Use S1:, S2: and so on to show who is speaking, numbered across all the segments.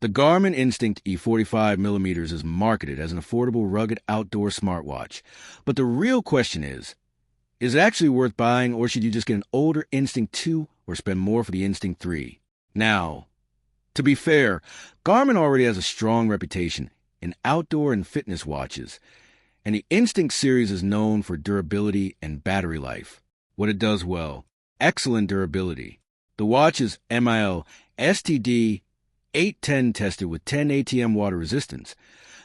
S1: The Garmin Instinct E 45mm is marketed as an affordable, rugged outdoor smartwatch. But the real question is it actually worth buying, or should you just get an older Instinct 2 or spend more for the Instinct 3? Now, to be fair, Garmin already has a strong reputation in outdoor and fitness watches, and the Instinct series is known for durability and battery life. What it does well: excellent durability. The watch is MIL STD 810 tested with 10 ATM water resistance,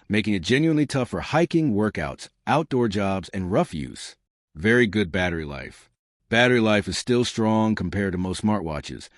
S1: making it genuinely tough for hiking, workouts, outdoor jobs, and rough use. Very good battery life. Battery life is still strong compared to most smartwatches,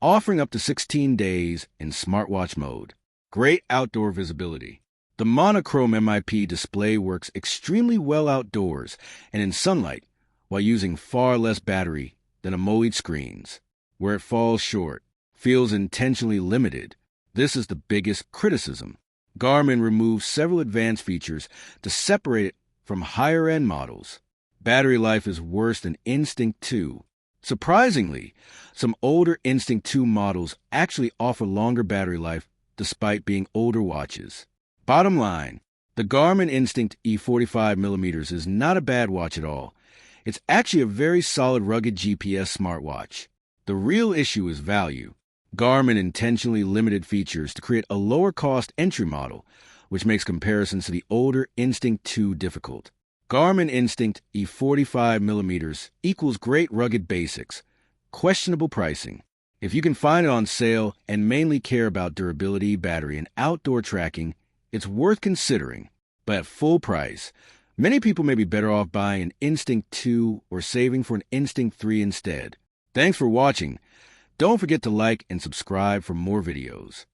S1: offering up to 16 days in smartwatch mode. Great outdoor visibility. The monochrome MIP display works extremely well outdoors and in sunlight while using far less battery than AMOLED screens. Where it falls short, feels intentionally limited. This is the biggest criticism. Garmin removed several advanced features to separate it from higher-end models. Battery life is worse than Instinct 2. Surprisingly, some older Instinct 2 models actually offer longer battery life despite being older watches. Bottom line, the Garmin Instinct E 45mm is not a bad watch at all. It's actually a very solid, rugged GPS smartwatch. The real issue is value. Garmin intentionally limited features to create a lower-cost entry model, which makes comparisons to the older Instinct 2 difficult. Garmin Instinct E 45mm equals great rugged basics, questionable pricing. If you can find it on sale and mainly care about durability, battery, and outdoor tracking, it's worth considering. But at full price, many people may be better off buying an Instinct 2 or saving for an Instinct 3 instead. Thanks for watching. Don't forget to like and subscribe for more videos.